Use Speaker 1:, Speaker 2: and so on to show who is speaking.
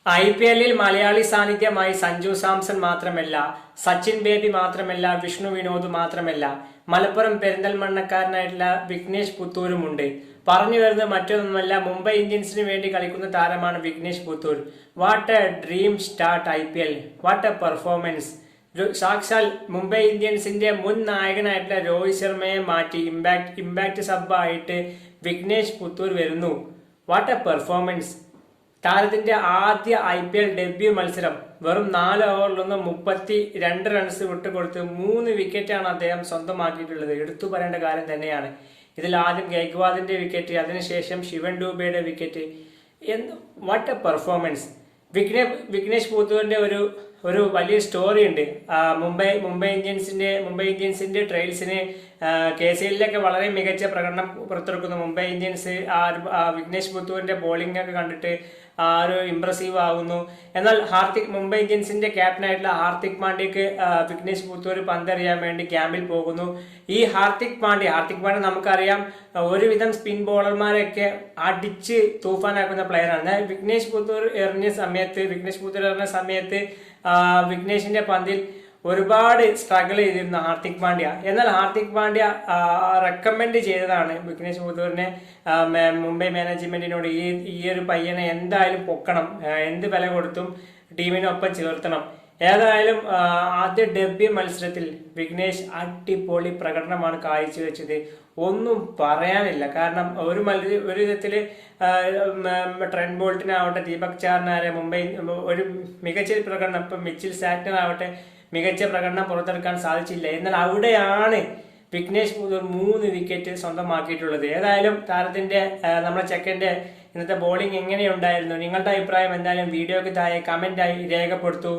Speaker 1: IPL-ൽ മലയാളി സാന്നിധ്യമായി സഞ്ജു സാംസൺ മാത്രമല്ല, സച്ചിൻ ബേബി മാത്രമല്ല, വിഷ്ണു വിനോദ് മാത്രമല്ല, മലപ്പുറം പെരിന്തൽമണ്ണക്കാരനായിട്ടുള്ള വിഘ്നേഷ് പുത്തൂരുമുണ്ട്. പറഞ്ഞു വരുന്നത് മറ്റൊന്നുമല്ല, മുംബൈ ഇന്ത്യൻസിന് വേണ്ടി കളിക്കുന്ന താരമാണ് Vignesh Puthur. What A dream start IPL, what a performance. സാക്ഷാൽ മുംബൈ ഇന്ത്യൻസിന്റെ മുൻ നായകനായിട്ടുള്ള രോഹിത് ശർമ്മയെ മാറ്റി ഇമ്പാക്ട് സബ് ആയിട്ട് വിഘ്നേഷ് പുത്തൂർ വരുന്നു. What a performance. താരത്തിന്റെ ആദ്യ IPL ഡെബ്യൂ മത്സരം വെറും 4 ഓവറിലൊന്ന് 32 റൺസ് വിട്ടുകൊടുത്ത് 3 വിക്കറ്റാണ് അദ്ദേഹം സ്വന്തമാക്കിയിട്ടുള്ളത്. എടുത്തു പറയേണ്ട കാര്യം തന്നെയാണ്. ഇതിൽ ആദ്യം ഗൈക്വാദിന്റെ വിക്കറ്റ്, അതിനുശേഷം ശിവൻ ഡൂബയുടെ wicket. What a performance. Vignesh പുത്തൂരിന്റെ ഒരു വലിയ സ്റ്റോറി ഉണ്ട്. മുംബൈ ഇന്ത്യൻസിന്റെ ട്രയൽസിന് KCLയിലൊക്കെ വളരെ മികച്ച പ്രകടനം പുറത്തെടുക്കുന്നു. മുംബൈ ഇന്ത്യൻസ് വിഘ്നേഷ് പുത്തൂരിന്റെ ബോളിംഗ് ഒക്കെ കണ്ടിട്ട് ഒരു ഇംപ്രസീവ് ആകുന്നു. എന്നാൽ മുംബൈ ഇന്ത്യൻസിന്റെ ക്യാപ്റ്റനായിട്ടുള്ള ഹാർദിക് പാണ്ഡ്യക്ക് വിഘ്നേഷ് പുത്തൂർ പന്തെറിയാൻ വേണ്ടി ക്യാമ്പിൽ പോകുന്നു. ഈ ഹാർദിക് പാണ്ഡ്യ നമുക്കറിയാം, ഒരുവിധം സ്പിൻ ബോളർമാരെയൊക്കെ അടിച്ച് തൂഫാനാക്കുന്ന പ്ലെയറാണ്. വിഘ്നേഷ് പുത്തൂർ എറിഞ്ഞ സമയത്ത് വിഘ്നേഷിന്റെ പന്തിൽ ഒരുപാട് സ്ട്രഗിൾ ചെയ്തിരുന്നു ഹാർദിക് പാണ്ഡ്യ. എന്നാൽ ഹാർദിക് പാണ്ഡ്യ റെക്കമെൻഡ് ചെയ്തതാണ് വിഘ്നേഷ് പുത്തൂരിനെ, മുംബൈ മാനേജ്മെന്റിനോട് ഈ ഒരു പയ്യനെ എന്തായാലും പൊക്കണം, എന്ത് വില കൊടുത്തും ടീമിനൊപ്പം ചേർത്തണം. ഏതായാലും ആദ്യ ഡെബ്യൂ മത്സരത്തിൽ വിഘ്നേഷ് അടിപൊളി പ്രകടനമാണ് കാഴ്ചവെച്ചത്. ഒന്നും പറയാനില്ല. കാരണം ഒരു വിധത്തില് ട്രെന്റ് ബോൾട്ടിനാവട്ടെ, ദീപക് ചാറിനാരെ മുംബൈ ഒരു മികച്ച പ്രകടനം, ഇപ്പം മിച്ചിൽ സാറ്റ്നറാവട്ടെ മികച്ച പ്രകടനം പുറത്തെടുക്കാൻ സാധിച്ചില്ല. എന്നാൽ അവിടെയാണ് വിഘ്നേഷ് പുത്തൂർ 3 വിക്കറ്റ് സ്വന്തമാക്കിയിട്ടുള്ളത്. ഏതായാലും താരത്തിന്റെ നമ്മുടെ ചെക്കന്റെ ഇന്നത്തെ ബോളിംഗ് എങ്ങനെയുണ്ടായിരുന്നു, നിങ്ങളുടെ അഭിപ്രായം എന്തായാലും വീഡിയോക്ക് താഴെ കമന്റായി രേഖപ്പെടുത്തൂ.